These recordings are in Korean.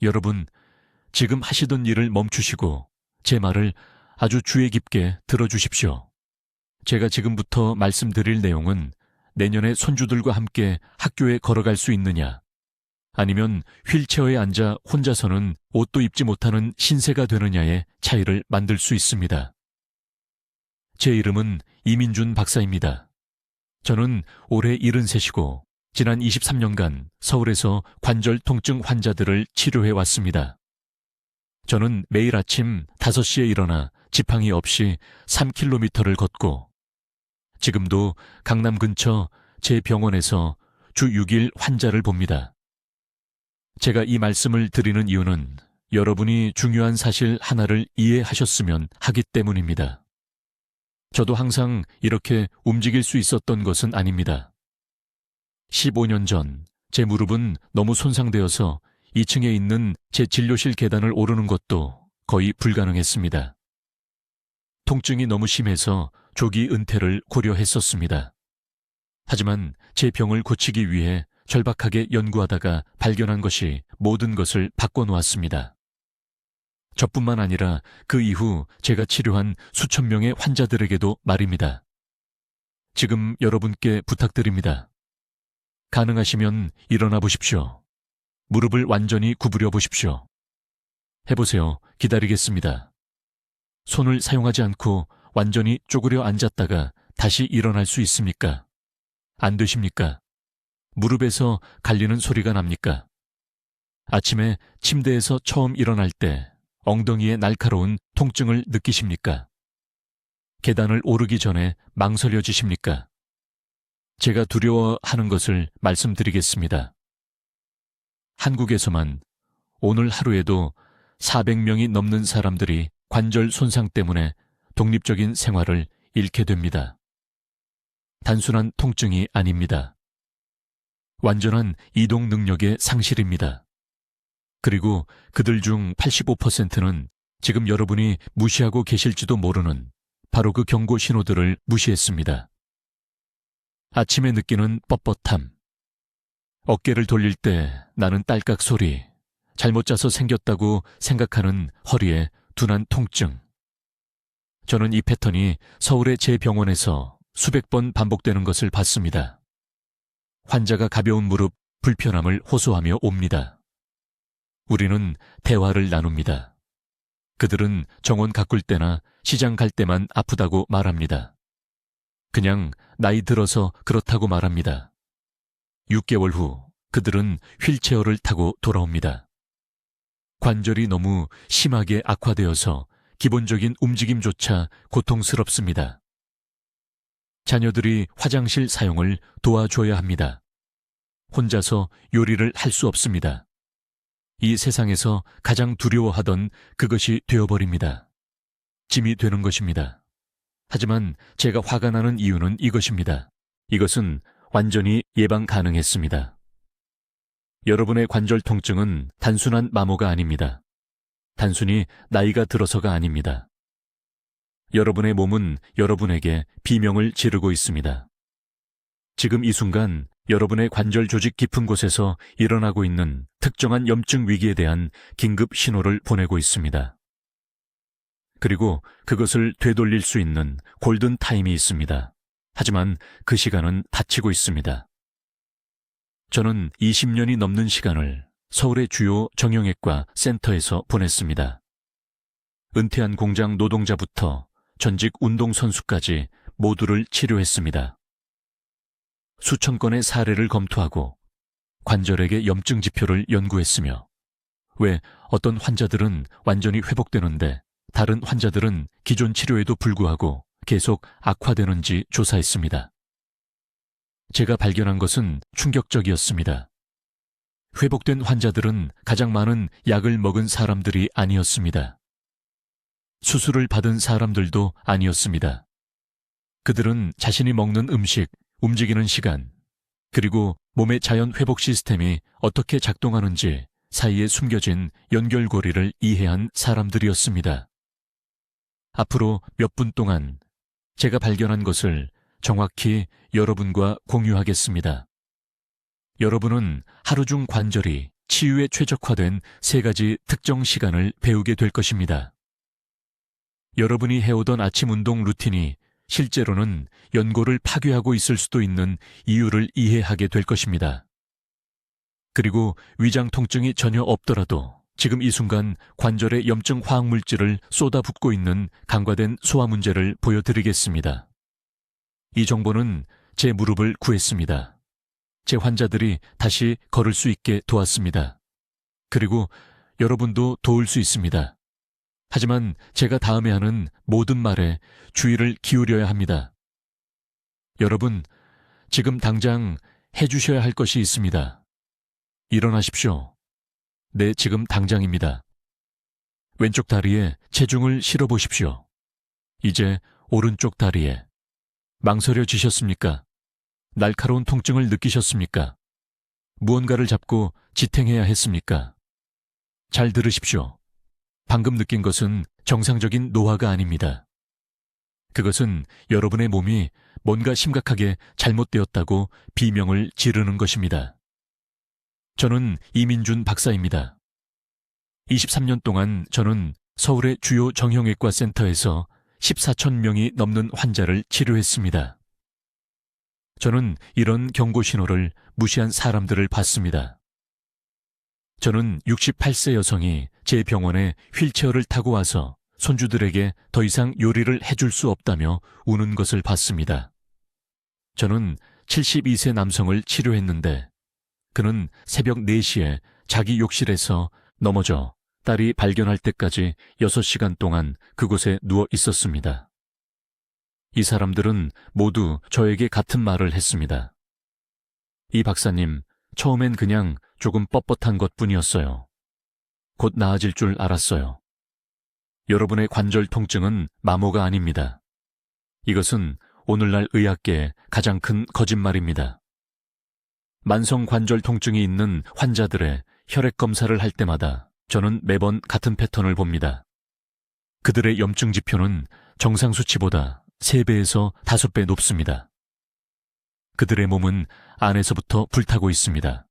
여러분, 지금 하시던 일을 멈추시고 제 말을 아주 주의 깊게 들어주십시오. 제가 지금부터 말씀드릴 내용은 내년에 손주들과 함께 학교에 걸어갈 수 있느냐, 아니면 휠체어에 앉아 혼자서는 옷도 입지 못하는 신세가 되느냐의 차이를 만들 수 있습니다. 제 이름은 이민준 박사입니다. 저는 올해 73이고 지난 23년간 서울에서 관절 통증 환자들을 치료해 왔습니다. 저는 매일 아침 5시에 일어나 지팡이 없이 3km를 걷고 지금도 강남 근처 제 병원에서 주 6일 환자를 봅니다. 제가 이 말씀을 드리는 이유는 여러분이 중요한 사실 하나를 이해하셨으면 하기 때문입니다. 저도 항상 이렇게 움직일 수 있었던 것은 아닙니다. 15년 전 제 무릎은 너무 손상되어서 2층에 있는 제 진료실 계단을 오르는 것도 거의 불가능했습니다. 통증이 너무 심해서 조기 은퇴를 고려했었습니다. 하지만 제 병을 고치기 위해 절박하게 연구하다가 발견한 것이 모든 것을 바꿔놓았습니다. 저뿐만 아니라 그 이후 제가 치료한 수천 명의 환자들에게도 말입니다. 지금 여러분께 부탁드립니다. 가능하시면 일어나 보십시오. 무릎을 완전히 구부려 보십시오. 해보세요. 기다리겠습니다. 손을 사용하지 않고 완전히 쪼그려 앉았다가 다시 일어날 수 있습니까? 안 되십니까? 무릎에서 갈리는 소리가 납니까? 아침에 침대에서 처음 일어날 때 엉덩이에 날카로운 통증을 느끼십니까? 계단을 오르기 전에 망설여지십니까? 제가 두려워하는 것을 말씀드리겠습니다. 한국에서만 오늘 하루에도 400명이 넘는 사람들이 관절 손상 때문에 독립적인 생활을 잃게 됩니다. 단순한 통증이 아닙니다. 완전한 이동 능력의 상실입니다. 그리고 그들 중 85%는 지금 여러분이 무시하고 계실지도 모르는 바로 그 경고 신호들을 무시했습니다. 아침에 느끼는 뻣뻣함, 어깨를 돌릴 때 나는 딸깍 소리, 잘못 자서 생겼다고 생각하는 허리에 둔한 통증. 저는 이 패턴이 서울의 제 병원에서 수백 번 반복되는 것을 봤습니다. 환자가 가벼운 무릎 불편함을 호소하며 옵니다. 우리는 대화를 나눕니다. 그들은 정원 가꿀 때나 시장 갈 때만 아프다고 말합니다. 그냥 나이 들어서 그렇다고 말합니다. 6개월 후 그들은 휠체어를 타고 돌아옵니다. 관절이 너무 심하게 악화되어서 기본적인 움직임조차 고통스럽습니다. 자녀들이 화장실 사용을 도와줘야 합니다. 혼자서 요리를 할 수 없습니다. 이 세상에서 가장 두려워하던 그것이 되어버립니다. 짐이 되는 것입니다. 하지만 제가 화가 나는 이유는 이것입니다. 이것은 완전히 예방 가능했습니다. 여러분의 관절 통증은 단순한 마모가 아닙니다. 단순히 나이가 들어서가 아닙니다. 여러분의 몸은 여러분에게 비명을 지르고 있습니다. 지금 이 순간 여러분의 관절 조직 깊은 곳에서 일어나고 있는 특정한 염증 위기에 대한 긴급 신호를 보내고 있습니다. 그리고 그것을 되돌릴 수 있는 골든 타임이 있습니다. 하지만 그 시간은 닫히고 있습니다. 저는 20년이 넘는 시간을 서울의 주요 정형외과 센터에서 보냈습니다. 은퇴한 공장 노동자부터 전직 운동선수까지 모두를 치료했습니다. 수천 건의 사례를 검토하고 관절에게 염증 지표를 연구했으며 왜 어떤 환자들은 완전히 회복되는데 다른 환자들은 기존 치료에도 불구하고 계속 악화되는지 조사했습니다. 제가 발견한 것은 충격적이었습니다. 회복된 환자들은 가장 많은 약을 먹은 사람들이 아니었습니다. 수술을 받은 사람들도 아니었습니다. 그들은 자신이 먹는 음식, 움직이는 시간, 그리고 몸의 자연 회복 시스템이 어떻게 작동하는지 사이에 숨겨진 연결고리를 이해한 사람들이었습니다. 앞으로 몇 분 동안 제가 발견한 것을 정확히 여러분과 공유하겠습니다. 여러분은 하루 중 관절이 치유에 최적화된 3가지 특정 시간을 배우게 될 것입니다. 여러분이 해오던 아침 운동 루틴이 실제로는 연골을 파괴하고 있을 수도 있는 이유를 이해하게 될 것입니다. 그리고 위장 통증이 전혀 없더라도 지금 이 순간 관절에 염증 화학물질을 쏟아붓고 있는 간과된 소화 문제를 보여드리겠습니다. 이 정보는 제 무릎을 구했습니다. 제 환자들이 다시 걸을 수 있게 도왔습니다. 그리고 여러분도 도울 수 있습니다. 하지만 제가 다음에 하는 모든 말에 주의를 기울여야 합니다. 여러분, 지금 당장 해주셔야 할 것이 있습니다. 일어나십시오. 네, 지금 당장입니다. 왼쪽 다리에 체중을 실어보십시오. 이제 오른쪽 다리에. 망설여지셨습니까? 날카로운 통증을 느끼셨습니까? 무언가를 잡고 지탱해야 했습니까? 잘 들으십시오. 방금 느낀 것은 정상적인 노화가 아닙니다. 그것은 여러분의 몸이 뭔가 심각하게 잘못되었다고 비명을 지르는 것입니다. 저는 이민준 박사입니다. 23년 동안 저는 서울의 주요 정형외과 센터에서 14천 명이 넘는 환자를 치료했습니다. 저는 이런 경고 신호를 무시한 사람들을 봤습니다. 저는 68세 여성이 제 병원에 휠체어를 타고 와서 손주들에게 더 이상 요리를 해줄 수 없다며 우는 것을 봤습니다. 저는 72세 남성을 치료했는데 그는 새벽 4시에 자기 욕실에서 넘어져 딸이 발견할 때까지 6시간 동안 그곳에 누워 있었습니다. 이 사람들은 모두 저에게 같은 말을 했습니다. 이 박사님, 처음엔 그냥 조금 뻣뻣한 것뿐이었어요. 곧 나아질 줄 알았어요. 여러분의 관절 통증은 마모가 아닙니다. 이것은 오늘날 의학계의 가장 큰 거짓말입니다. 만성 관절 통증이 있는 환자들의 혈액 검사를 할 때마다 저는 매번 같은 패턴을 봅니다. 그들의 염증 지표는 정상 수치보다 3배에서 5배 높습니다. 그들의 몸은 안에서부터 불타고 있습니다.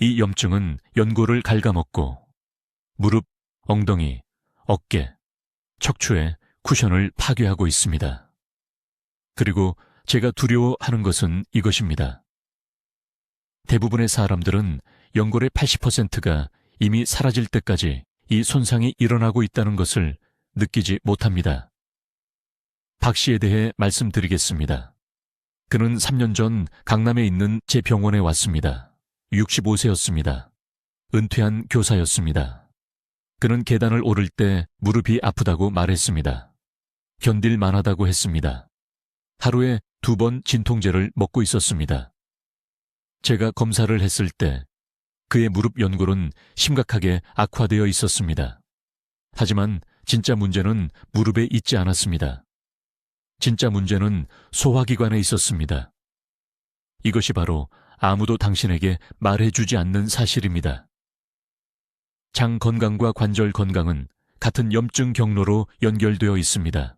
이 염증은 연골을 갉아먹고 무릎, 엉덩이, 어깨, 척추의 쿠션을 파괴하고 있습니다. 그리고 제가 두려워하는 것은 이것입니다. 대부분의 사람들은 연골의 80%가 이미 사라질 때까지 이 손상이 일어나고 있다는 것을 느끼지 못합니다. 박 씨에 대해 말씀드리겠습니다. 그는 3년 전 강남에 있는 제 병원에 왔습니다. 65세였습니다. 은퇴한 교사였습니다. 그는 계단을 오를 때 무릎이 아프다고 말했습니다. 견딜 만하다고 했습니다. 하루에 2번 진통제를 먹고 있었습니다. 제가 검사를 했을 때 그의 무릎 연골은 심각하게 악화되어 있었습니다. 하지만 진짜 문제는 무릎에 있지 않았습니다. 진짜 문제는 소화기관에 있었습니다. 이것이 바로 아무도 당신에게 말해주지 않는 사실입니다. 장 건강과 관절 건강은 같은 염증 경로로 연결되어 있습니다.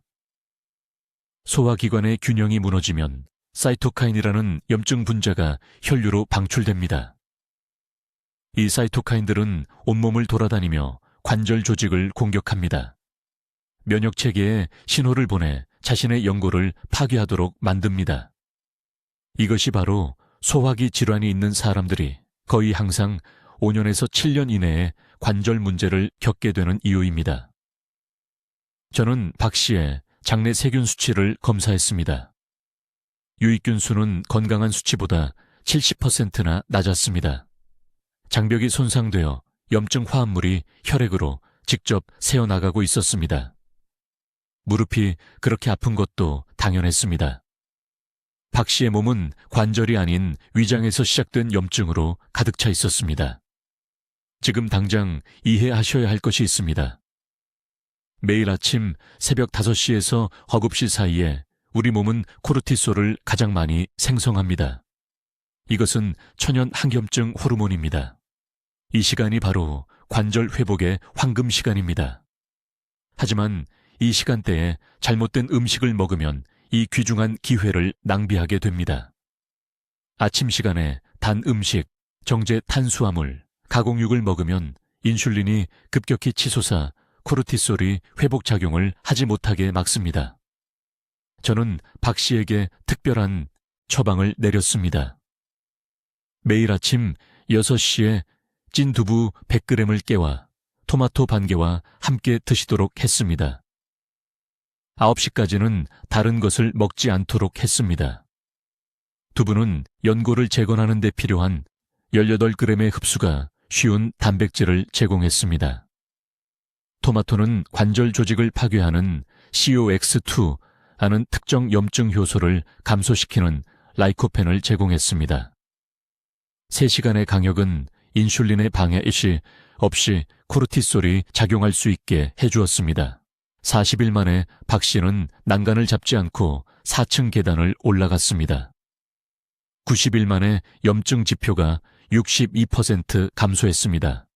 소화기관의 균형이 무너지면 사이토카인이라는 염증 분자가 혈류로 방출됩니다. 이 사이토카인들은 온몸을 돌아다니며 관절 조직을 공격합니다. 면역체계에 신호를 보내 자신의 연골을 파괴하도록 만듭니다. 이것이 바로 소화기 질환이 있는 사람들이 거의 항상 5년에서 7년 이내에 관절 문제를 겪게 되는 이유입니다. 저는 박 씨의 장내 세균 수치를 검사했습니다. 유익균 수는 건강한 수치보다 70%나 낮았습니다. 장벽이 손상되어 염증 화합물이 혈액으로 직접 새어나가고 있었습니다. 무릎이 그렇게 아픈 것도 당연했습니다. 박 씨의 몸은 관절이 아닌 위장에서 시작된 염증으로 가득 차 있었습니다. 지금 당장 이해하셔야 할 것이 있습니다. 매일 아침 새벽 5시에서 허급시 사이에 우리 몸은 코르티솔을 가장 많이 생성합니다. 이것은 천연 항염증 호르몬입니다. 이 시간이 바로 관절 회복의 황금 시간입니다. 하지만 이 시간대에 잘못된 음식을 먹으면 이 귀중한 기회를 낭비하게 됩니다. 아침 시간에 단 음식, 정제 탄수화물, 가공육을 먹으면 인슐린이 급격히 치솟아 코르티솔이 회복작용을 하지 못하게 막습니다. 저는 박 씨에게 특별한 처방을 내렸습니다. 매일 아침 6시에 찐 두부 100g을 깨와 토마토 반 개와 함께 드시도록 했습니다. 9시까지는 다른 것을 먹지 않도록 했습니다. 두부는 연고를 제거하는 데 필요한 18g의 흡수가 쉬운 단백질을 제공했습니다. 토마토는 관절 조직을 파괴하는 COX2 하는 특정 염증 효소를 감소시키는 라이코펜을 제공했습니다. 3시간의 강역은 인슐린의 방해 없이 코르티솔이 작용할 수 있게 해주었습니다. 40일 만에 박 씨는 난간을 잡지 않고 4층 계단을 올라갔습니다. 90일 만에 염증 지표가 62% 감소했습니다.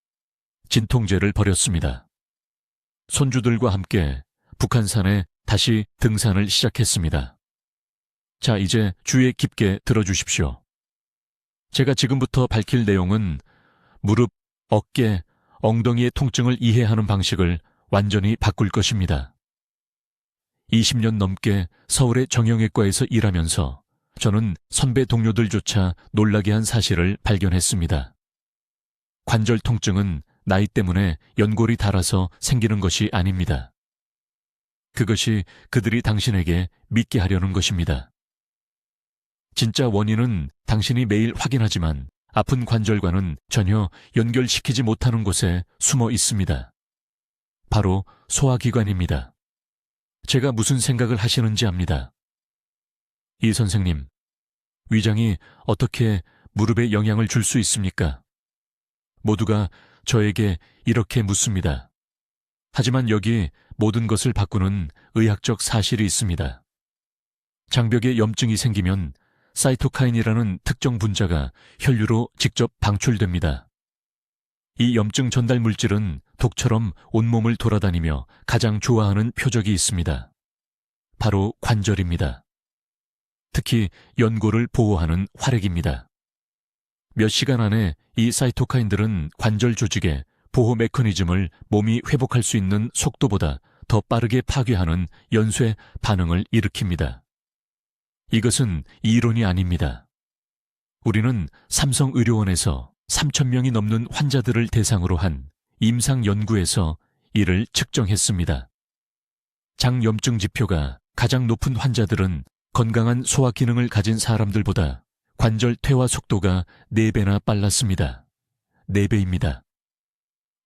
진통제를 버렸습니다. 손주들과 함께 북한산에 다시 등산을 시작했습니다. 자, 이제 주의 깊게 들어주십시오. 제가 지금부터 밝힐 내용은 무릎, 어깨, 엉덩이의 통증을 이해하는 방식을 완전히 바꿀 것입니다. 20년 넘게 서울의 정형외과에서 일하면서 저는 선배 동료들조차 놀라게 한 사실을 발견했습니다. 관절 통증은 나이 때문에 연골이 닳아서 생기는 것이 아닙니다. 그것이 그들이 당신에게 믿게 하려는 것입니다. 진짜 원인은 당신이 매일 확인하지만 아픈 관절과는 전혀 연결시키지 못하는 곳에 숨어 있습니다. 바로 소화기관입니다. 제가 무슨 생각을 하시는지 압니다. 이 선생님, 위장이 어떻게 무릎에 영향을 줄 수 있습니까? 모두가 저에게 이렇게 묻습니다. 하지만 여기 모든 것을 바꾸는 의학적 사실이 있습니다. 장벽에 염증이 생기면 사이토카인이라는 특정 분자가 혈류로 직접 방출됩니다. 이 염증 전달 물질은 독처럼 온몸을 돌아다니며 가장 좋아하는 표적이 있습니다. 바로 관절입니다. 특히 연골을 보호하는 활액입니다. 몇 시간 안에 이 사이토카인들은 관절 조직의 보호 메커니즘을 몸이 회복할 수 있는 속도보다 더 빠르게 파괴하는 연쇄 반응을 일으킵니다. 이것은 이론이 아닙니다. 우리는 삼성의료원에서 3,000명이 넘는 환자들을 대상으로 한 임상 연구에서 이를 측정했습니다. 장염증 지표가 가장 높은 환자들은 건강한 소화 기능을 가진 사람들보다 관절 퇴화 속도가 4배나 빨랐습니다. 4배입니다.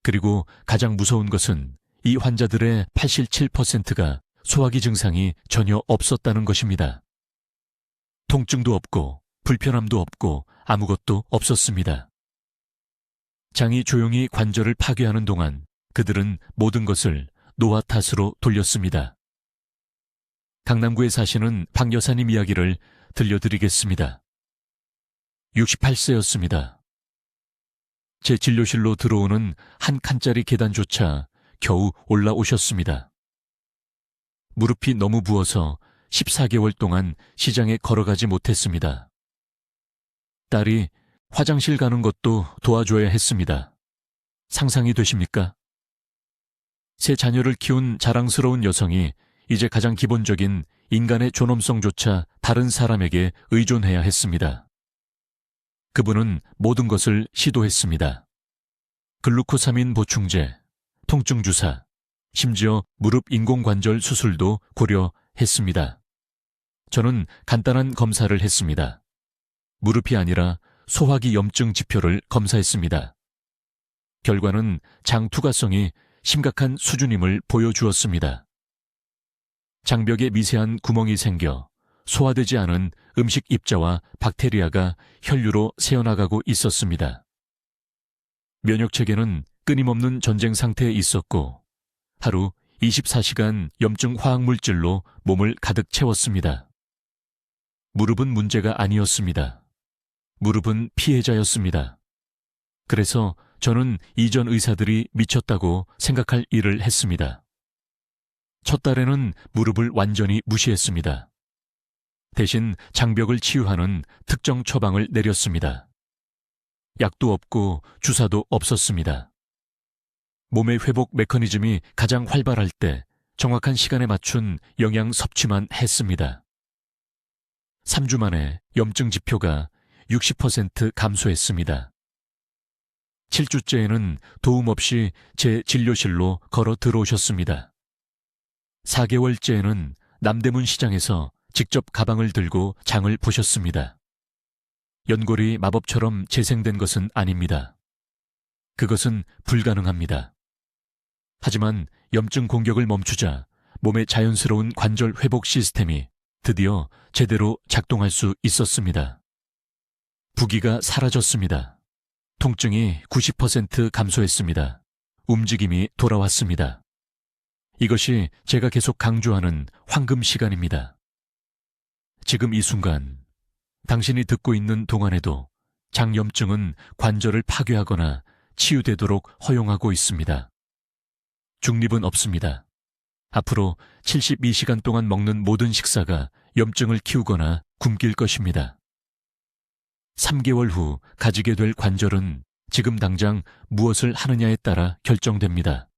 그리고 가장 무서운 것은 이 환자들의 87%가 소화기 증상이 전혀 없었다는 것입니다. 통증도 없고 불편함도 없고 아무것도 없었습니다. 장이 조용히 관절을 파괴하는 동안 그들은 모든 것을 노화 탓으로 돌렸습니다. 강남구에 사시는 박 여사님 이야기를 들려드리겠습니다. 68세였습니다. 제 진료실로 들어오는 한 칸짜리 계단조차 겨우 올라오셨습니다. 무릎이 너무 부어서 14개월 동안 시장에 걸어가지 못했습니다. 딸이 화장실 가는 것도 도와줘야 했습니다. 상상이 되십니까? 세 자녀를 키운 자랑스러운 여성이 이제 가장 기본적인 인간의 존엄성조차 다른 사람에게 의존해야 했습니다. 그분은 모든 것을 시도했습니다. 글루코사민 보충제, 통증 주사, 심지어 무릎 인공관절 수술도 고려했습니다. 저는 간단한 검사를 했습니다. 무릎이 아니라 소화기 염증 지표를 검사했습니다. 결과는 장 투과성이 심각한 수준임을 보여주었습니다. 장벽에 미세한 구멍이 생겨 소화되지 않은 음식 입자와 박테리아가 혈류로 새어나가고 있었습니다. 면역체계는 끊임없는 전쟁 상태에 있었고 하루 24시간 염증 화학물질로 몸을 가득 채웠습니다. 무릎은 문제가 아니었습니다. 무릎은 피해자였습니다. 그래서 저는 이전 의사들이 미쳤다고 생각할 일을 했습니다. 첫 달에는 무릎을 완전히 무시했습니다. 대신 장벽을 치유하는 특정 처방을 내렸습니다. 약도 없고 주사도 없었습니다. 몸의 회복 메커니즘이 가장 활발할 때 정확한 시간에 맞춘 영양 섭취만 했습니다. 3주 만에 염증 지표가 60% 감소했습니다. 7주째에는 도움 없이 제 진료실로 걸어 들어오셨습니다. 4개월째에는 남대문 시장에서 직접 가방을 들고 장을 보셨습니다. 연골이 마법처럼 재생된 것은 아닙니다. 그것은 불가능합니다. 하지만 염증 공격을 멈추자 몸의 자연스러운 관절 회복 시스템이 드디어 제대로 작동할 수 있었습니다. 부기가 사라졌습니다. 통증이 90% 감소했습니다. 움직임이 돌아왔습니다. 이것이 제가 계속 강조하는 황금 시간입니다. 지금 이 순간, 당신이 듣고 있는 동안에도 장염증은 관절을 파괴하거나 치유되도록 허용하고 있습니다. 중립은 없습니다. 앞으로 72시간 동안 먹는 모든 식사가 염증을 키우거나 굶길 것입니다. 3개월 후 가지게 될 관절은 지금 당장 무엇을 하느냐에 따라 결정됩니다.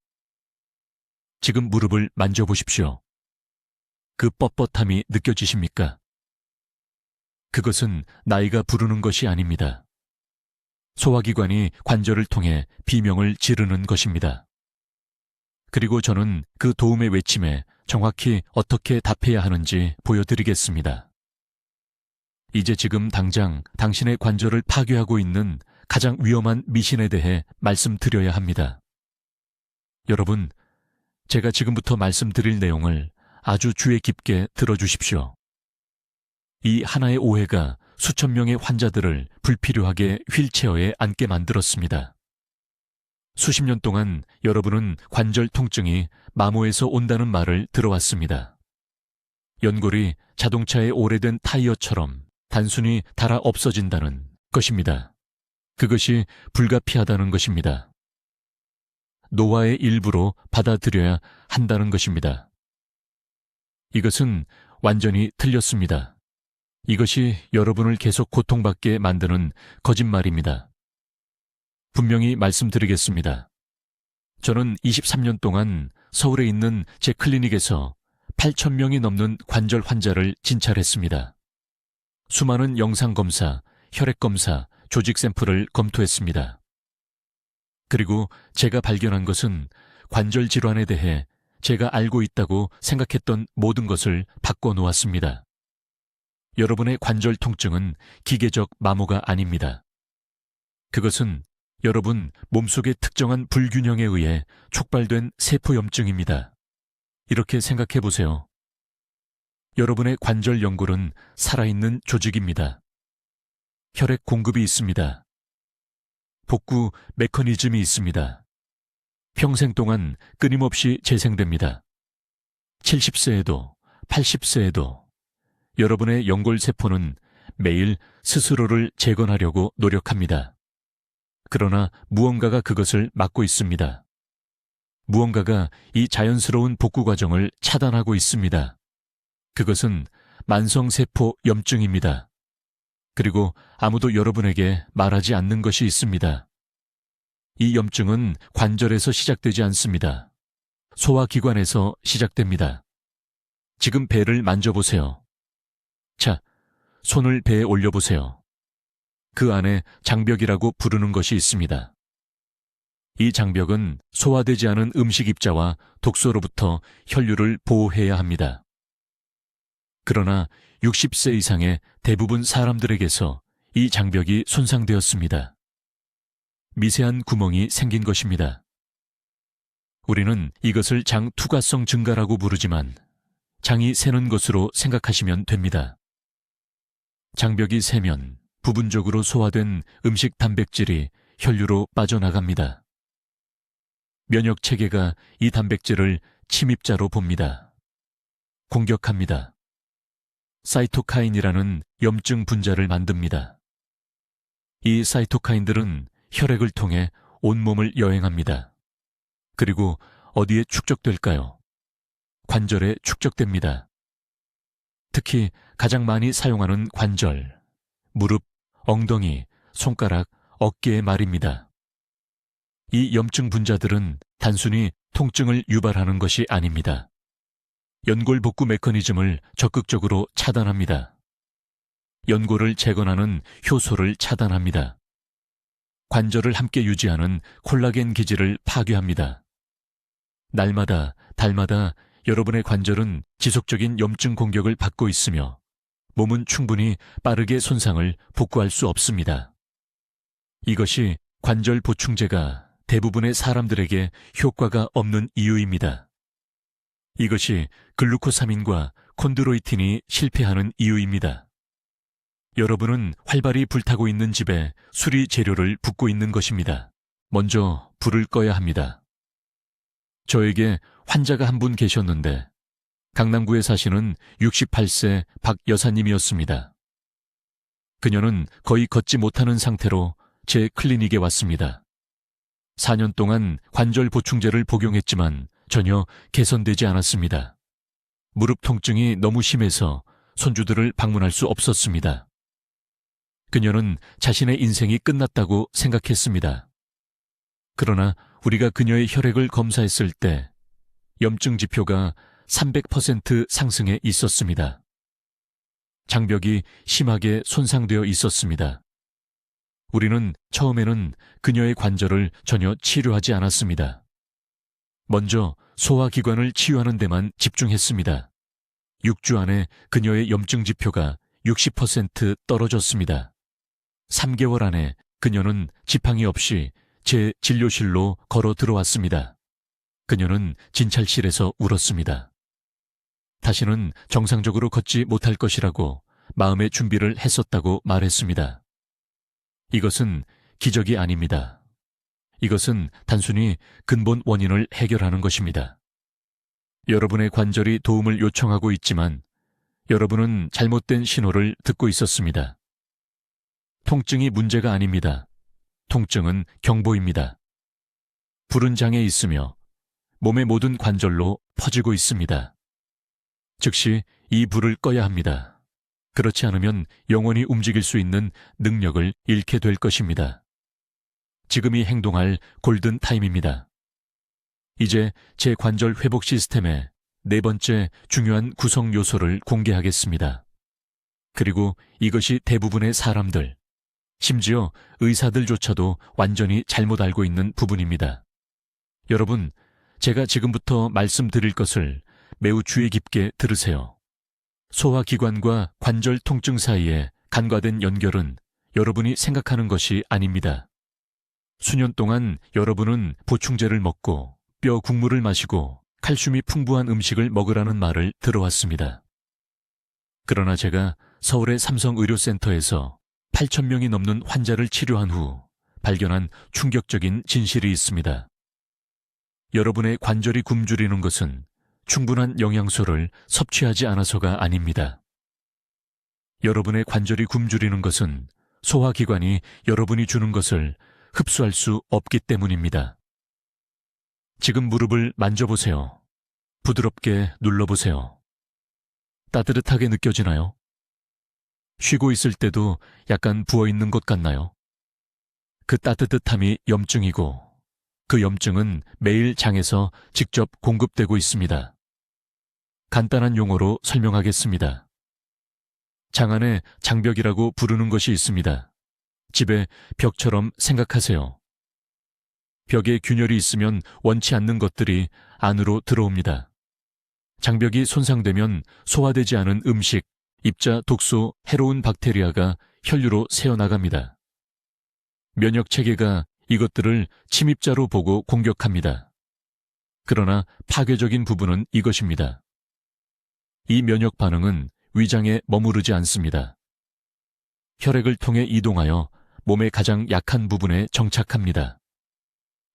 지금 무릎을 만져보십시오. 그 뻣뻣함이 느껴지십니까? 그것은 나이가 부르는 것이 아닙니다. 소화기관이 관절을 통해 비명을 지르는 것입니다. 그리고 저는 그 도움의 외침에 정확히 어떻게 답해야 하는지 보여드리겠습니다. 이제 지금 당장 당신의 관절을 파괴하고 있는 가장 위험한 미신에 대해 말씀드려야 합니다. 여러분, 제가 지금부터 말씀드릴 내용을 아주 주의 깊게 들어주십시오. 이 하나의 오해가 수천 명의 환자들을 불필요하게 휠체어에 앉게 만들었습니다. 수십 년 동안 여러분은 관절 통증이 마모에서 온다는 말을 들어왔습니다. 연골이 자동차의 오래된 타이어처럼 단순히 닳아 없어진다는 것입니다. 그것이 불가피하다는 것입니다. 노화의 일부로 받아들여야 한다는 것입니다. 이것은 완전히 틀렸습니다. 이것이 여러분을 계속 고통받게 만드는 거짓말입니다. 분명히 말씀드리겠습니다. 저는 23년 동안 서울에 있는 제 클리닉에서 8,000명이 넘는 관절 환자를 진찰했습니다. 수많은 영상검사, 혈액검사, 조직 샘플을 검토했습니다. 그리고 제가 발견한 것은 관절 질환에 대해 제가 알고 있다고 생각했던 모든 것을 바꿔놓았습니다. 여러분의 관절 통증은 기계적 마모가 아닙니다. 그것은 여러분 몸속의 특정한 불균형에 의해 촉발된 세포염증입니다. 이렇게 생각해 보세요. 여러분의 관절 연골은 살아있는 조직입니다. 혈액 공급이 있습니다. 복구 메커니즘이 있습니다. 평생 동안 끊임없이 재생됩니다. 70세에도 80세에도 여러분의 연골세포는 매일 스스로를 재건하려고 노력합니다. 그러나 무언가가 그것을 막고 있습니다. 무언가가 이 자연스러운 복구 과정을 차단하고 있습니다. 그것은 만성세포 염증입니다. 그리고 아무도 여러분에게 말하지 않는 것이 있습니다. 이 염증은 관절에서 시작되지 않습니다. 소화기관에서 시작됩니다. 지금 배를 만져보세요. 자, 손을 배에 올려보세요. 그 안에 장벽이라고 부르는 것이 있습니다. 이 장벽은 소화되지 않은 음식 입자와 독소로부터 혈류를 보호해야 합니다. 그러나 60세 이상의 대부분 사람들에게서 이 장벽이 손상되었습니다. 미세한 구멍이 생긴 것입니다. 우리는 이것을 장 투과성 증가라고 부르지만 장이 새는 것으로 생각하시면 됩니다. 장벽이 새면 부분적으로 소화된 음식 단백질이 혈류로 빠져나갑니다. 면역 체계가 이 단백질을 침입자로 봅니다. 공격합니다. 사이토카인이라는 염증 분자를 만듭니다. 이 사이토카인들은 혈액을 통해 온몸을 여행합니다. 그리고 어디에 축적될까요? 관절에 축적됩니다. 특히 가장 많이 사용하는 관절, 무릎, 엉덩이, 손가락, 어깨에 말입니다. 이 염증 분자들은 단순히 통증을 유발하는 것이 아닙니다. 연골 복구 메커니즘을 적극적으로 차단합니다. 연골을 재건하는 효소를 차단합니다. 관절을 함께 유지하는 콜라겐 기질을 파괴합니다. 날마다, 달마다 여러분의 관절은 지속적인 염증 공격을 받고 있으며 몸은 충분히 빠르게 손상을 복구할 수 없습니다. 이것이 관절 보충제가 대부분의 사람들에게 효과가 없는 이유입니다. 이것이 글루코사민과 콘드로이틴이 실패하는 이유입니다. 여러분은 활발히 불타고 있는 집에 수리 재료를 붓고 있는 것입니다. 먼저 불을 꺼야 합니다. 저에게 환자가 한 분 계셨는데 강남구에 사시는 68세 박 여사님이었습니다. 그녀는 거의 걷지 못하는 상태로 제 클리닉에 왔습니다. 4년 동안 관절 보충제를 복용했지만 전혀 개선되지 않았습니다. 무릎 통증이 너무 심해서 손주들을 방문할 수 없었습니다. 그녀는 자신의 인생이 끝났다고 생각했습니다. 그러나 우리가 그녀의 혈액을 검사했을 때 염증 지표가 300% 상승해 있었습니다. 장벽이 심하게 손상되어 있었습니다. 우리는 처음에는 그녀의 관절을 전혀 치료하지 않았습니다. 먼저 소화기관을 치유하는 데만 집중했습니다. 6주 안에 그녀의 염증 지표가 60% 떨어졌습니다. 3개월 안에 그녀는 지팡이 없이 제 진료실로 걸어 들어왔습니다. 그녀는 진찰실에서 울었습니다. 다시는 정상적으로 걷지 못할 것이라고 마음의 준비를 했었다고 말했습니다. 이것은 기적이 아닙니다. 이것은 단순히 근본 원인을 해결하는 것입니다. 여러분의 관절이 도움을 요청하고 있지만 여러분은 잘못된 신호를 듣고 있었습니다. 통증이 문제가 아닙니다. 통증은 경보입니다. 불은 장에 있으며 몸의 모든 관절로 퍼지고 있습니다. 즉시 이 불을 꺼야 합니다. 그렇지 않으면 영원히 움직일 수 있는 능력을 잃게 될 것입니다. 지금이 행동할 골든 타임입니다. 이제 제 관절 회복 시스템의 네 번째 중요한 구성 요소를 공개하겠습니다. 그리고 이것이 대부분의 사람들, 심지어 의사들조차도 완전히 잘못 알고 있는 부분입니다. 여러분, 제가 지금부터 말씀드릴 것을 매우 주의 깊게 들으세요. 소화기관과 관절 통증 사이에 간과된 연결은 여러분이 생각하는 것이 아닙니다. 수년 동안 여러분은 보충제를 먹고 뼈 국물을 마시고 칼슘이 풍부한 음식을 먹으라는 말을 들어왔습니다. 그러나 제가 서울의 삼성의료센터에서 8,000명이 넘는 환자를 치료한 후 발견한 충격적인 진실이 있습니다. 여러분의 관절이 굶주리는 것은 충분한 영양소를 섭취하지 않아서가 아닙니다. 여러분의 관절이 굶주리는 것은 소화기관이 여러분이 주는 것을 흡수할 수 없기 때문입니다. 지금 무릎을 만져보세요. 부드럽게 눌러보세요. 따뜻하게 느껴지나요? 쉬고 있을 때도 약간 부어있는 것 같나요? 그 따뜻함이 염증이고 그 염증은 매일 장에서 직접 공급되고 있습니다. 간단한 용어로 설명하겠습니다. 장 안에 장벽이라고 부르는 것이 있습니다. 집의 벽처럼 생각하세요. 벽에 균열이 있으면 원치 않는 것들이 안으로 들어옵니다. 장벽이 손상되면 소화되지 않은 음식, 입자, 독소, 해로운 박테리아가 혈류로 새어나갑니다. 면역체계가 이것들을 침입자로 보고 공격합니다. 그러나 파괴적인 부분은 이것입니다. 이 면역 반응은 위장에 머무르지 않습니다. 혈액을 통해 이동하여 몸의 가장 약한 부분에 정착합니다.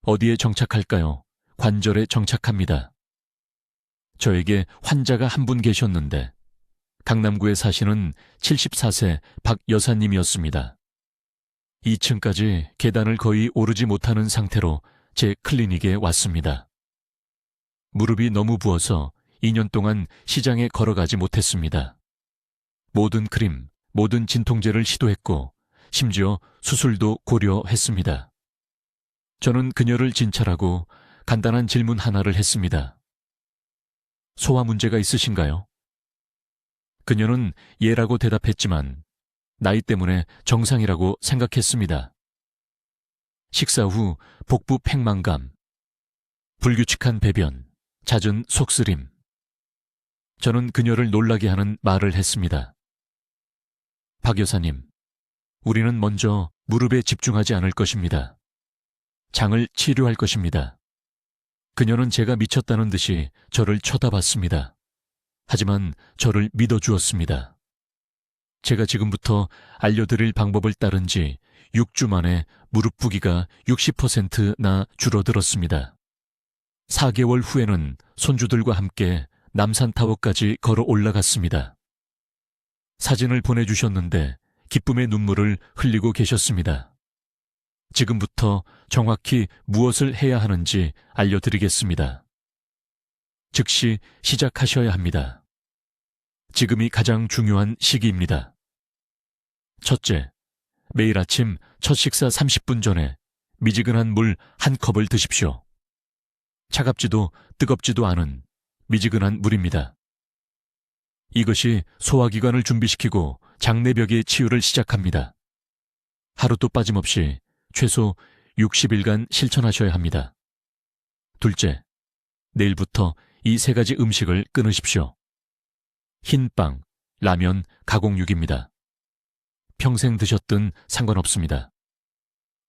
어디에 정착할까요? 관절에 정착합니다. 저에게 환자가 한 분 계셨는데 강남구에 사시는 74세 박 여사님이었습니다. 2층까지 계단을 거의 오르지 못하는 상태로 제 클리닉에 왔습니다. 무릎이 너무 부어서 2년 동안 시장에 걸어가지 못했습니다. 모든 크림, 모든 진통제를 시도했고 심지어 수술도 고려했습니다. 저는 그녀를 진찰하고 간단한 질문 하나를 했습니다. 소화 문제가 있으신가요? 그녀는 예라고 대답했지만 나이 때문에 정상이라고 생각했습니다. 식사 후 복부 팽만감, 불규칙한 배변, 잦은 속쓰림. 저는 그녀를 놀라게 하는 말을 했습니다. 박 여사님, 우리는 먼저 무릎에 집중하지 않을 것입니다. 장을 치료할 것입니다. 그녀는 제가 미쳤다는 듯이 저를 쳐다봤습니다. 하지만 저를 믿어주었습니다. 제가 지금부터 알려드릴 방법을 따른 지 6주 만에 무릎 부기가 60%나 줄어들었습니다. 4개월 후에는 손주들과 함께 남산타워까지 걸어 올라갔습니다. 사진을 보내주셨는데 기쁨의 눈물을 흘리고 계셨습니다. 지금부터 정확히 무엇을 해야 하는지 알려드리겠습니다. 즉시 시작하셔야 합니다. 지금이 가장 중요한 시기입니다. 첫째, 매일 아침 첫 식사 30분 전에 미지근한 물 한 컵을 드십시오. 차갑지도 뜨겁지도 않은 미지근한 물입니다. 이것이 소화기관을 준비시키고 장내벽의 치유를 시작합니다. 하루도 빠짐없이 최소 60일간 실천하셔야 합니다. 둘째, 내일부터 이 3가지 음식을 끊으십시오. 흰빵, 라면, 가공육입니다. 평생 드셨든 상관없습니다.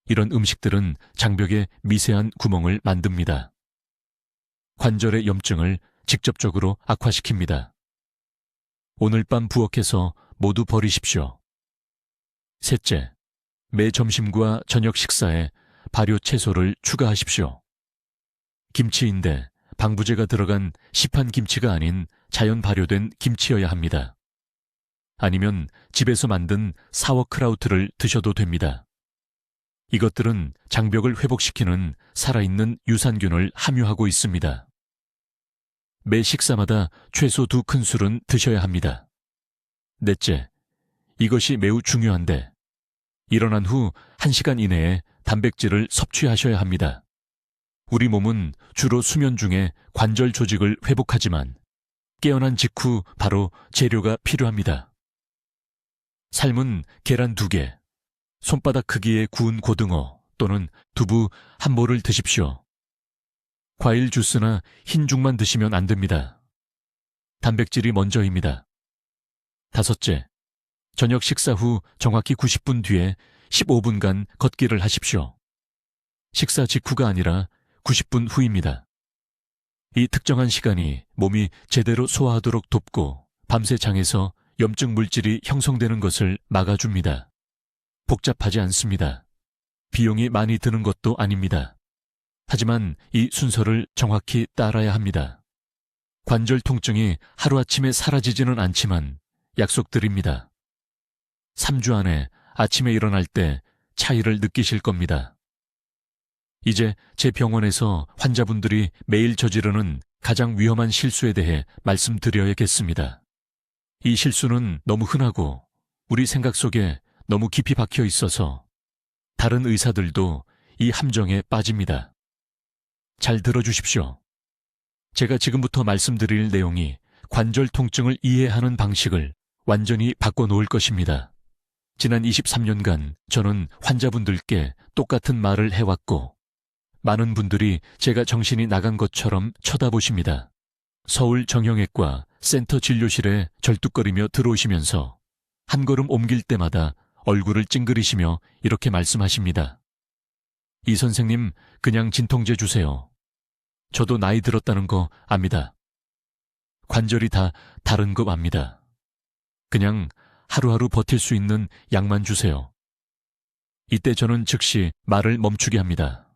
이런 음식들은 장벽에 미세한 구멍을 만듭니다. 관절의 염증을 직접적으로 악화시킵니다. 오늘 밤 부엌에서 모두 버리십시오. 셋째, 매 점심과 저녁 식사에 발효 채소를 추가하십시오. 김치인데 방부제가 들어간 시판 김치가 아닌 자연 발효된 김치여야 합니다. 아니면 집에서 만든 사워크라우트를 드셔도 됩니다. 이것들은 장벽을 회복시키는 살아있는 유산균을 함유하고 있습니다. 매 식사마다 최소 2큰술은 드셔야 합니다. 넷째, 이것이 매우 중요한데 일어난 후 1시간 이내에 단백질을 섭취하셔야 합니다. 우리 몸은 주로 수면 중에 관절 조직을 회복하지만 깨어난 직후 바로 재료가 필요합니다. 삶은 계란 2개, 손바닥 크기의 구운 고등어 또는 두부 한 모를 드십시오. 과일 주스나 흰죽만 드시면 안 됩니다. 단백질이 먼저입니다. 다섯째, 저녁 식사 후 정확히 90분 뒤에 15분간 걷기를 하십시오. 식사 직후가 아니라 90분 후입니다. 이 특정한 시간이 몸이 제대로 소화하도록 돕고 밤새 장에서 염증 물질이 형성되는 것을 막아줍니다. 복잡하지 않습니다. 비용이 많이 드는 것도 아닙니다. 하지만 이 순서를 정확히 따라야 합니다. 관절 통증이 하루아침에 사라지지는 않지만 약속드립니다. 3주 안에 아침에 일어날 때 차이를 느끼실 겁니다. 이제 제 병원에서 환자분들이 매일 저지르는 가장 위험한 실수에 대해 말씀드려야겠습니다. 이 실수는 너무 흔하고 우리 생각 속에 너무 깊이 박혀 있어서 다른 의사들도 이 함정에 빠집니다. 잘 들어주십시오. 제가 지금부터 말씀드릴 내용이 관절 통증을 이해하는 방식을 완전히 바꿔놓을 것입니다. 지난 23년간 저는 환자분들께 똑같은 말을 해왔고 많은 분들이 제가 정신이 나간 것처럼 쳐다보십니다. 서울 정형외과 센터 진료실에 절뚝거리며 들어오시면서 한 걸음 옮길 때마다 얼굴을 찡그리시며 이렇게 말씀하십니다. 이 선생님, 그냥 진통제 주세요. 저도 나이 들었다는 거 압니다. 관절이 다 다른 거 압니다. 그냥 하루하루 버틸 수 있는 약만 주세요. 이때 저는 즉시 말을 멈추게 합니다.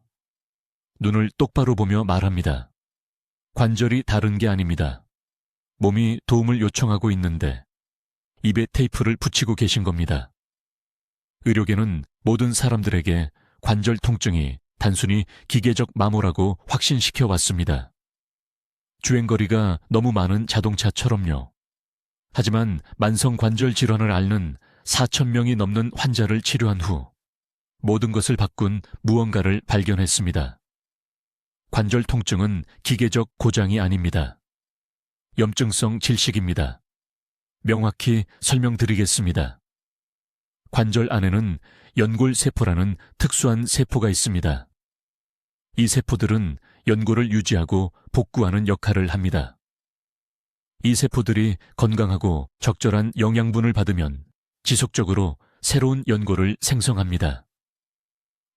눈을 똑바로 보며 말합니다. 관절이 다른 게 아닙니다. 몸이 도움을 요청하고 있는데 입에 테이프를 붙이고 계신 겁니다. 의료계는 모든 사람들에게 관절 통증이 단순히 기계적 마모라고 확신시켜 왔습니다. 주행거리가 너무 많은 자동차처럼요. 하지만 만성 관절 질환을 앓는 4,000명이 넘는 환자를 치료한 후 모든 것을 바꾼 무언가를 발견했습니다. 관절 통증은 기계적 고장이 아닙니다. 염증성 질식입니다. 명확히 설명드리겠습니다. 관절 안에는 연골세포라는 특수한 세포가 있습니다. 이 세포들은 연골을 유지하고 복구하는 역할을 합니다. 이 세포들이 건강하고 적절한 영양분을 받으면 지속적으로 새로운 연골을 생성합니다.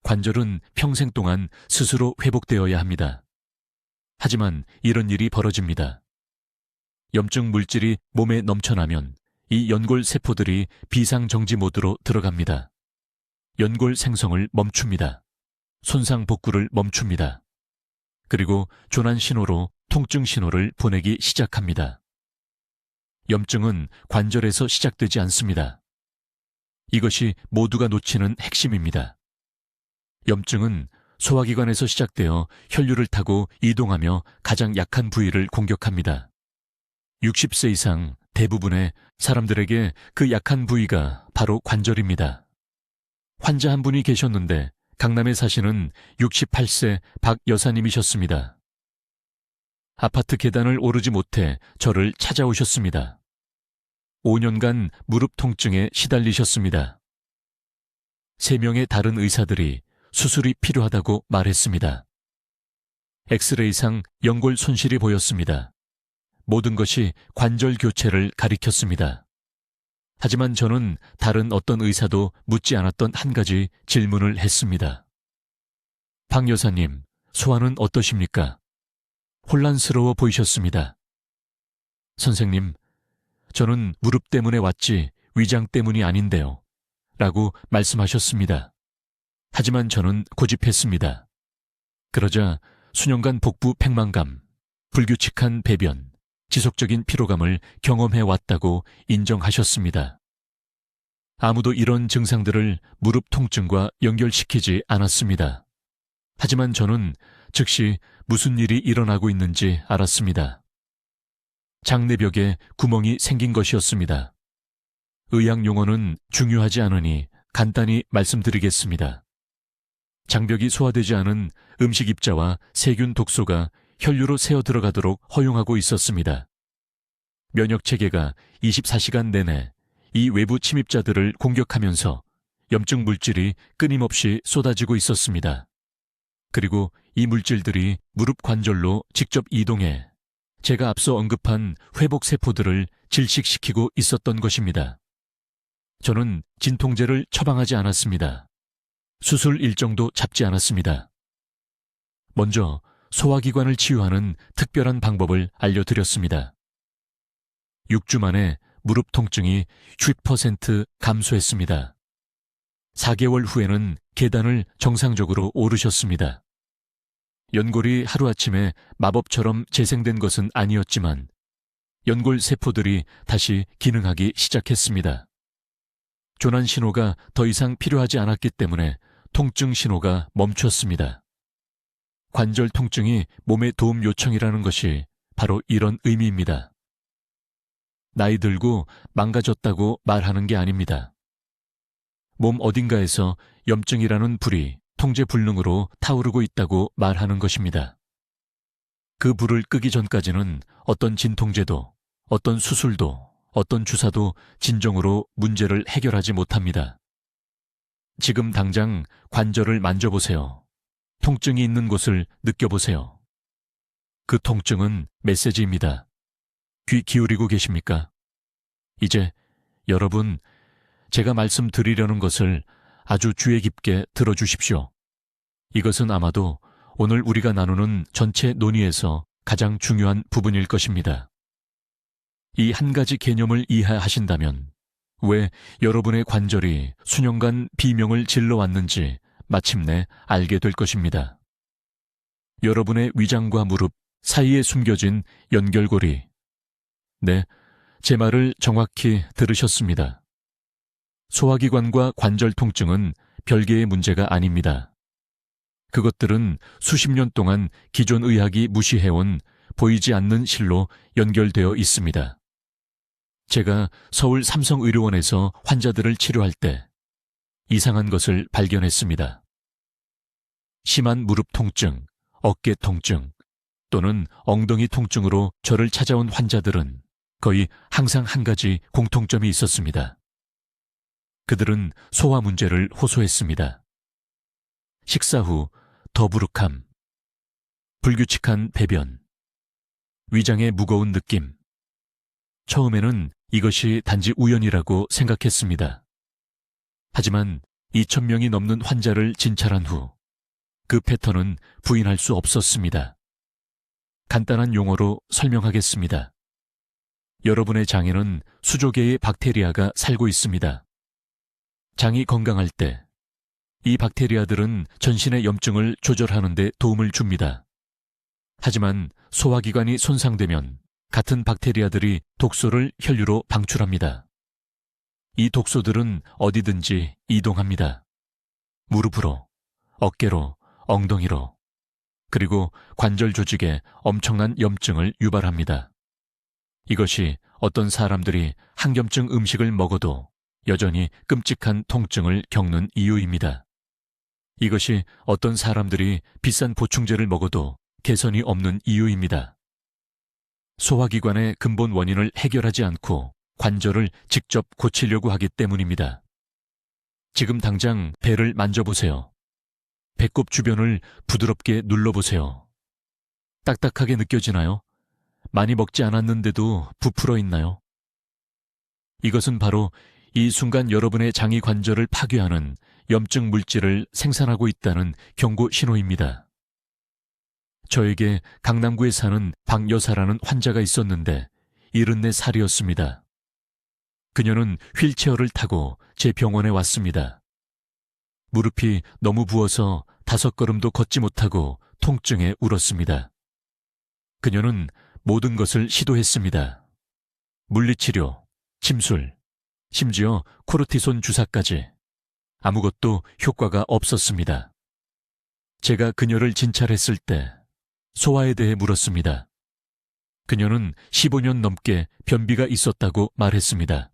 관절은 평생 동안 스스로 회복되어야 합니다. 하지만 이런 일이 벌어집니다. 염증 물질이 몸에 넘쳐나면 이 연골 세포들이 비상정지 모드로 들어갑니다. 연골 생성을 멈춥니다. 손상 복구를 멈춥니다. 그리고 조난 신호로 통증 신호를 보내기 시작합니다. 염증은 관절에서 시작되지 않습니다. 이것이 모두가 놓치는 핵심입니다. 염증은 소화기관에서 시작되어 혈류를 타고 이동하며 가장 약한 부위를 공격합니다. 60세 이상 대부분의 사람들에게 그 약한 부위가 바로 관절입니다. 환자 한 분이 계셨는데 강남에 사시는 68세 박 여사님이셨습니다. 아파트 계단을 오르지 못해 저를 찾아오셨습니다. 5년간 무릎 통증에 시달리셨습니다. 3명의 다른 의사들이 수술이 필요하다고 말했습니다. 엑스레이상 연골 손실이 보였습니다. 모든 것이 관절 교체를 가리켰습니다. 하지만 저는 다른 어떤 의사도 묻지 않았던 한 가지 질문을 했습니다. 박 여사님, 소아는 어떠십니까? 혼란스러워 보이셨습니다. 선생님, 저는 무릎 때문에 왔지 위장 때문이 아닌데요. 라고 말씀하셨습니다. 하지만 저는 고집했습니다. 그러자 수년간 복부 팽만감, 불규칙한 배변, 지속적인 피로감을 경험해 왔다고 인정하셨습니다. 아무도 이런 증상들을 무릎 통증과 연결시키지 않았습니다. 하지만 저는 즉시 무슨 일이 일어나고 있는지 알았습니다. 장내벽에 구멍이 생긴 것이었습니다. 의학 용어는 중요하지 않으니 간단히 말씀드리겠습니다. 장벽이 소화되지 않은 음식 입자와 세균 독소가 혈류로 새어 들어가도록 허용하고 있었습니다. 면역 체계가 24시간 내내 이 외부 침입자들을 공격하면서 염증 물질이 끊임없이 쏟아지고 있었습니다. 그리고 이 물질들이 무릎 관절로 직접 이동해 제가 앞서 언급한 회복 세포들을 질식시키고 있었던 것입니다. 저는 진통제를 처방하지 않았습니다. 수술 일정도 잡지 않았습니다. 먼저 소화기관을 치유하는 특별한 방법을 알려드렸습니다. 6주 만에 무릎 통증이 10% 감소했습니다. 4개월 후에는 계단을 정상적으로 오르셨습니다. 연골이 하루아침에 마법처럼 재생된 것은 아니었지만 연골 세포들이 다시 기능하기 시작했습니다. 조난 신호가 더 이상 필요하지 않았기 때문에 통증 신호가 멈췄습니다. 관절 통증이 몸의 도움 요청이라는 것이 바로 이런 의미입니다. 나이 들고 망가졌다고 말하는 게 아닙니다. 몸 어딘가에서 염증이라는 불이 통제 불능으로 타오르고 있다고 말하는 것입니다. 그 불을 끄기 전까지는 어떤 진통제도, 어떤 수술도, 어떤 주사도 진정으로 문제를 해결하지 못합니다. 지금 당장 관절을 만져보세요. 통증이 있는 곳을 느껴보세요. 그 통증은 메시지입니다. 귀 기울이고 계십니까? 이제 여러분, 제가 말씀드리려는 것을 아주 주의 깊게 들어주십시오. 이것은 아마도 오늘 우리가 나누는 전체 논의에서 가장 중요한 부분일 것입니다. 이 한 가지 개념을 이해하신다면 왜 여러분의 관절이 수년간 비명을 질러왔는지 마침내 알게 될 것입니다. 여러분의 위장과 무릎 사이에 숨겨진 연결고리. 네, 제 말을 정확히 들으셨습니다. 소화기관과 관절 통증은 별개의 문제가 아닙니다. 그것들은 수십 년 동안 기존 의학이 무시해온 보이지 않는 실로 연결되어 있습니다. 제가 서울 삼성의료원에서 환자들을 치료할 때 이상한 것을 발견했습니다. 심한 무릎 통증, 어깨 통증 또는 엉덩이 통증으로 저를 찾아온 환자들은 거의 항상 한 가지 공통점이 있었습니다. 그들은 소화 문제를 호소했습니다. 식사 후 더부룩함, 불규칙한 배변, 위장의 무거운 느낌. 처음에는 이것이 단지 우연이라고 생각했습니다. 하지만 2,000명이 넘는 환자를 진찰한 후 그 패턴은 부인할 수 없었습니다. 간단한 용어로 설명하겠습니다. 여러분의 장에는 수조 개의 박테리아가 살고 있습니다. 장이 건강할 때 이 박테리아들은 전신의 염증을 조절하는 데 도움을 줍니다. 하지만 소화기관이 손상되면 같은 박테리아들이 독소를 혈류로 방출합니다. 이 독소들은 어디든지 이동합니다. 무릎으로, 어깨로, 엉덩이로, 그리고 관절 조직에 엄청난 염증을 유발합니다. 이것이 어떤 사람들이 항염증 음식을 먹어도 여전히 끔찍한 통증을 겪는 이유입니다. 이것이 어떤 사람들이 비싼 보충제를 먹어도 개선이 없는 이유입니다. 소화기관의 근본 원인을 해결하지 않고 관절을 직접 고치려고 하기 때문입니다. 지금 당장 배를 만져보세요. 배꼽 주변을 부드럽게 눌러보세요. 딱딱하게 느껴지나요? 많이 먹지 않았는데도 부풀어 있나요? 이것은 바로 이 순간 여러분의 장이 관절을 파괴하는 염증 물질을 생산하고 있다는 경고 신호입니다. 저에게 강남구에 사는 박 여사라는 환자가 있었는데 74살이었습니다. 그녀는 휠체어를 타고 제 병원에 왔습니다. 무릎이 너무 부어서 5걸음도 걷지 못하고 통증에 울었습니다. 그녀는 모든 것을 시도했습니다. 물리치료, 침술, 심지어 코르티손 주사까지. 아무것도 효과가 없었습니다. 제가 그녀를 진찰했을 때 소화에 대해 물었습니다. 그녀는 15년 넘게 변비가 있었다고 말했습니다.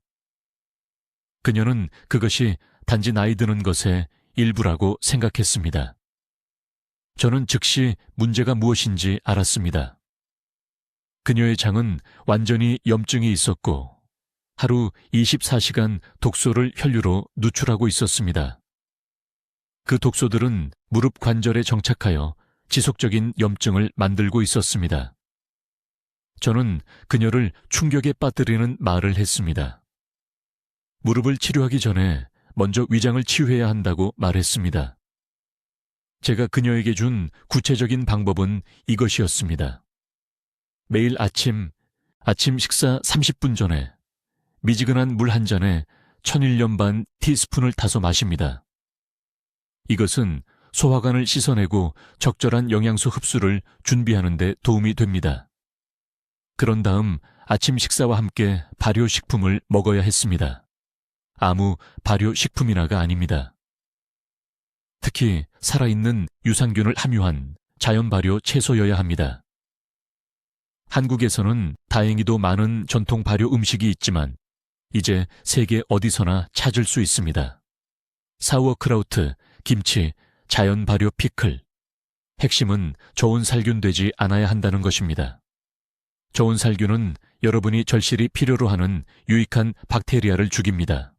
그녀는 그것이 단지 나이 드는 것의 일부라고 생각했습니다. 저는 즉시 문제가 무엇인지 알았습니다. 그녀의 장은 완전히 염증이 있었고 하루 24시간 독소를 혈류로 누출하고 있었습니다. 그 독소들은 무릎 관절에 정착하여 지속적인 염증을 만들고 있었습니다. 저는 그녀를 충격에 빠뜨리는 말을 했습니다. 무릎을 치료하기 전에 먼저 위장을 치유해야 한다고 말했습니다. 제가 그녀에게 준 구체적인 방법은 이것이었습니다. 매일 아침 식사 30분 전에 미지근한 물 한 잔에 1001년 반 티스푼을 타서 마십니다. 이것은 소화관을 씻어내고 적절한 영양소 흡수를 준비하는 데 도움이 됩니다. 그런 다음 아침 식사와 함께 발효식품을 먹어야 했습니다. 아무 발효식품이나가 아닙니다. 특히 살아있는 유산균을 함유한 자연 발효 채소여야 합니다. 한국에서는 다행히도 많은 전통 발효 음식이 있지만 이제 세계 어디서나 찾을 수 있습니다. 사우어크라우트, 김치, 자연 발효 피클. 핵심은 저온 살균 되지 않아야 한다는 것입니다. 저온 살균은 여러분이 절실히 필요로 하는 유익한 박테리아를 죽입니다.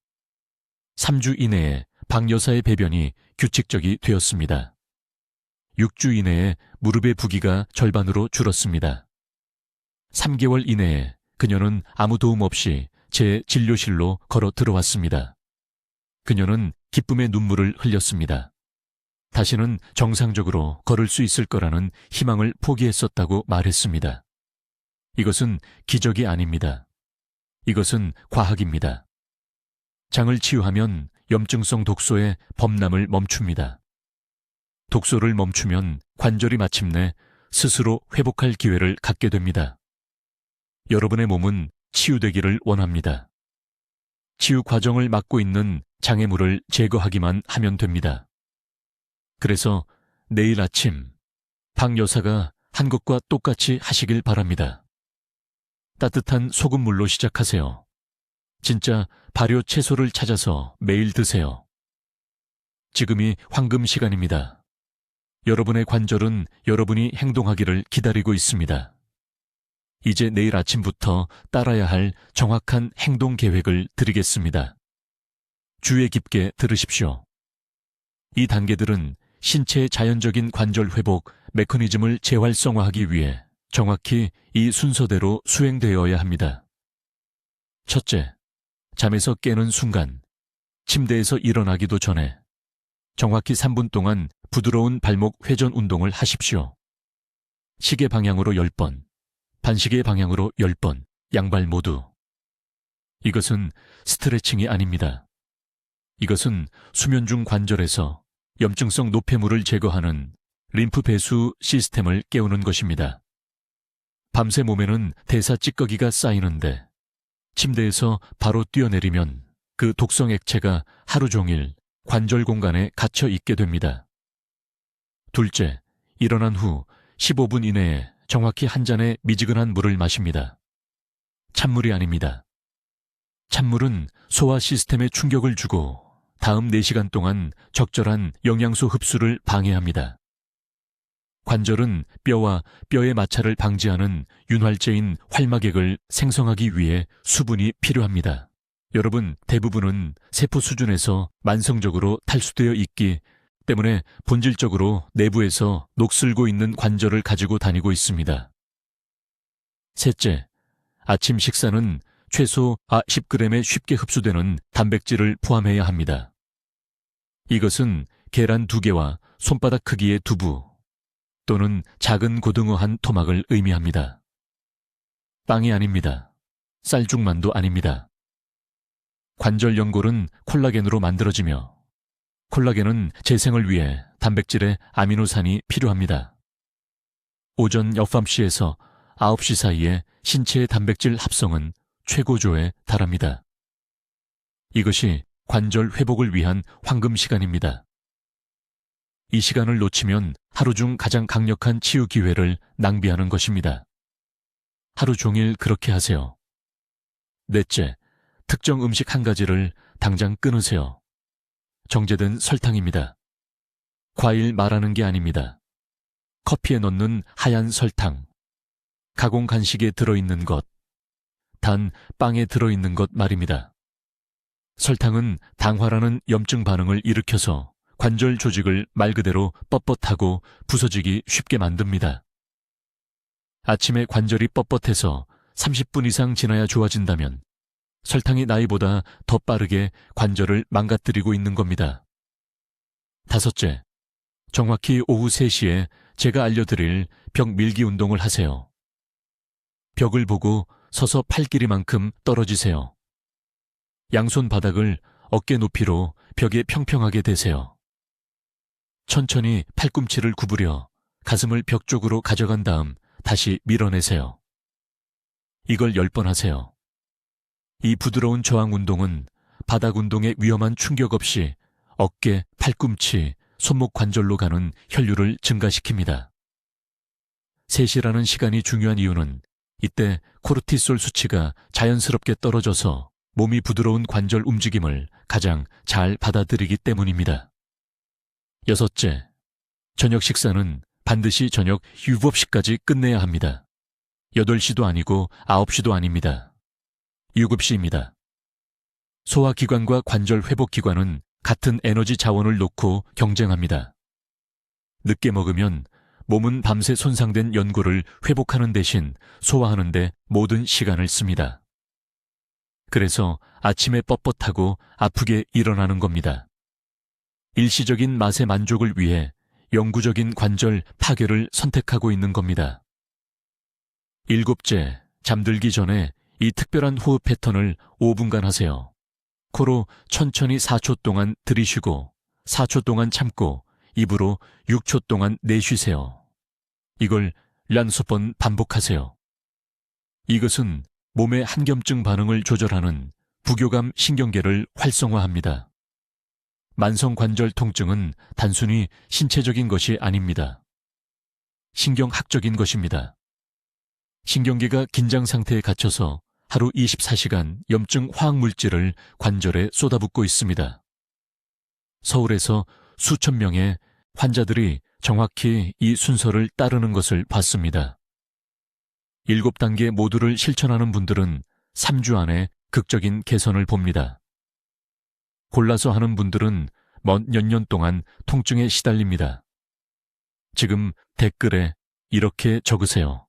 3주 이내에 박 여사의 배변이 규칙적이 되었습니다. 6주 이내에 무릎의 부기가 절반으로 줄었습니다. 3개월 이내에 그녀는 아무 도움 없이 제 진료실로 걸어 들어왔습니다. 그녀는 기쁨의 눈물을 흘렸습니다. 다시는 정상적으로 걸을 수 있을 거라는 희망을 포기했었다고 말했습니다. 이것은 기적이 아닙니다. 이것은 과학입니다. 장을 치유하면 염증성 독소의 범람을 멈춥니다. 독소를 멈추면 관절이 마침내 스스로 회복할 기회를 갖게 됩니다. 여러분의 몸은 치유되기를 원합니다. 치유 과정을 막고 있는 장애물을 제거하기만 하면 됩니다. 그래서 내일 아침 박 여사가 한 것과 똑같이 하시길 바랍니다. 따뜻한 소금물로 시작하세요. 진짜 발효 채소를 찾아서 매일 드세요. 지금이 황금 시간입니다. 여러분의 관절은 여러분이 행동하기를 기다리고 있습니다. 이제 내일 아침부터 따라야 할 정확한 행동 계획을 드리겠습니다. 주의 깊게 들으십시오. 이 단계들은 신체의 자연적인 관절 회복 메커니즘을 재활성화하기 위해 정확히 이 순서대로 수행되어야 합니다. 첫째, 잠에서 깨는 순간, 침대에서 일어나기도 전에 정확히 3분 동안 부드러운 발목 회전 운동을 하십시오. 시계 방향으로 10번, 반시계 방향으로 10번, 양발 모두. 이것은 스트레칭이 아닙니다. 이것은 수면 중 관절에서 염증성 노폐물을 제거하는 림프 배수 시스템을 깨우는 것입니다. 밤새 몸에는 대사 찌꺼기가 쌓이는데 침대에서 바로 뛰어내리면 그 독성 액체가 하루 종일 관절 공간에 갇혀 있게 됩니다. 둘째, 일어난 후 15분 이내에 정확히 한 잔의 미지근한 물을 마십니다. 찬물이 아닙니다. 찬물은 소화 시스템에 충격을 주고 다음 4시간 동안 적절한 영양소 흡수를 방해합니다. 관절은 뼈와 뼈의 마찰을 방지하는 윤활제인 활막액을 생성하기 위해 수분이 필요합니다. 여러분 대부분은 세포 수준에서 만성적으로 탈수되어 있기 때문에 본질적으로 내부에서 녹슬고 있는 관절을 가지고 다니고 있습니다. 셋째, 아침 식사는 최소 10g의 쉽게 흡수되는 단백질을 포함해야 합니다. 이것은 계란 2개와 손바닥 크기의 두부 또는 작은 고등어 한 토막을 의미합니다. 빵이 아닙니다. 쌀죽만도 아닙니다. 관절 연골은 콜라겐으로 만들어지며 콜라겐은 재생을 위해 단백질의 아미노산이 필요합니다. 오전 6시에서 9시 사이에 신체의 단백질 합성은 최고조에 달합니다. 이것이 관절 회복을 위한 황금 시간입니다. 이 시간을 놓치면 하루 중 가장 강력한 치유 기회를 낭비하는 것입니다. 하루 종일 그렇게 하세요. 넷째, 특정 음식 한 가지를 당장 끊으세요. 정제된 설탕입니다. 과일 말하는 게 아닙니다. 커피에 넣는 하얀 설탕, 가공 간식에 들어있는 것, 단 빵에 들어있는 것 말입니다. 설탕은 당화라는 염증 반응을 일으켜서 관절 조직을 말 그대로 뻣뻣하고 부서지기 쉽게 만듭니다. 아침에 관절이 뻣뻣해서 30분 이상 지나야 좋아진다면 설탕이 나이보다 더 빠르게 관절을 망가뜨리고 있는 겁니다. 다섯째, 정확히 오후 3시에 제가 알려드릴 벽 밀기 운동을 하세요. 벽을 보고 서서 팔 길이만큼 떨어지세요. 양손 바닥을 어깨 높이로 벽에 평평하게 대세요. 천천히 팔꿈치를 구부려 가슴을 벽 쪽으로 가져간 다음 다시 밀어내세요. 이걸 10번 하세요. 이 부드러운 저항 운동은 바닥 운동에 위험한 충격 없이 어깨, 팔꿈치, 손목 관절로 가는 혈류를 증가시킵니다. 3시라는 시간이 중요한 이유는 이때 코르티솔 수치가 자연스럽게 떨어져서 몸이 부드러운 관절 움직임을 가장 잘 받아들이기 때문입니다. 여섯째, 저녁 식사는 반드시 저녁 7시까지 끝내야 합니다. 8시도 아니고 9시도 아닙니다. 7시입니다. 소화기관과 관절 회복기관은 같은 에너지 자원을 놓고 경쟁합니다. 늦게 먹으면 몸은 밤새 손상된 연골을 회복하는 대신 소화하는 데 모든 시간을 씁니다. 그래서 아침에 뻣뻣하고 아프게 일어나는 겁니다. 일시적인 맛의 만족을 위해 영구적인 관절 파괴를 선택하고 있는 겁니다. 7째, 잠들기 전에 이 특별한 호흡 패턴을 5분간 하세요. 코로 천천히 4초 동안 들이쉬고 4초 동안 참고 입으로 6초 동안 내쉬세요. 이걸 6번 반복하세요. 이것은 몸의 한겸증 반응을 조절하는 부교감 신경계를 활성화합니다. 만성관절 통증은 단순히 신체적인 것이 아닙니다. 신경학적인 것입니다. 신경계가 긴장 상태에 갇혀서 하루 24시간 염증 화학물질을 관절에 쏟아붓고 있습니다. 서울에서 수천 명의 환자들이 정확히 이 순서를 따르는 것을 봤습니다. 7단계 모두를 실천하는 분들은 3주 안에 극적인 개선을 봅니다. 골라서 하는 분들은 몇 년 동안 통증에 시달립니다. 지금 댓글에 이렇게 적으세요.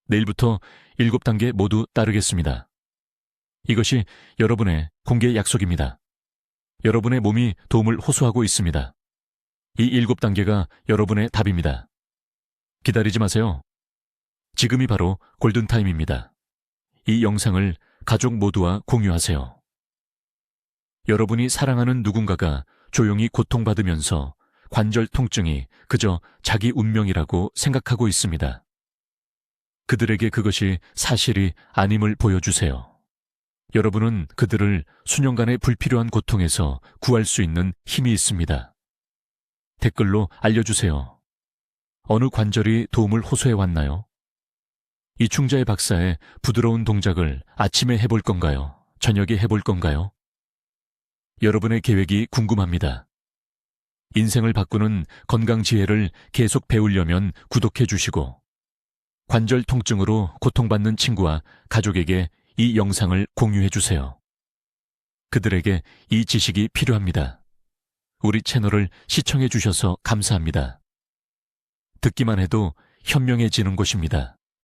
내일부터 7단계 모두 따르겠습니다. 이것이 여러분의 공개 약속입니다. 여러분의 몸이 도움을 호소하고 있습니다. 이 7단계가 여러분의 답입니다. 기다리지 마세요. 지금이 바로 골든타임입니다. 이 영상을 가족 모두와 공유하세요. 여러분이 사랑하는 누군가가 조용히 고통받으면서 관절 통증이 그저 자기 운명이라고 생각하고 있습니다. 그들에게 그것이 사실이 아님을 보여주세요. 여러분은 그들을 수년간의 불필요한 고통에서 구할 수 있는 힘이 있습니다. 댓글로 알려주세요. 어느 관절이 도움을 호소해 왔나요? 이충자의 박사의 부드러운 동작을 아침에 해볼 건가요? 저녁에 해볼 건가요? 여러분의 계획이 궁금합니다. 인생을 바꾸는 건강 지혜를 계속 배우려면 구독해 주시고 관절 통증으로 고통받는 친구와 가족에게 이 영상을 공유해 주세요. 그들에게 이 지식이 필요합니다. 우리 채널을 시청해 주셔서 감사합니다. 듣기만 해도 현명해지는 곳입니다.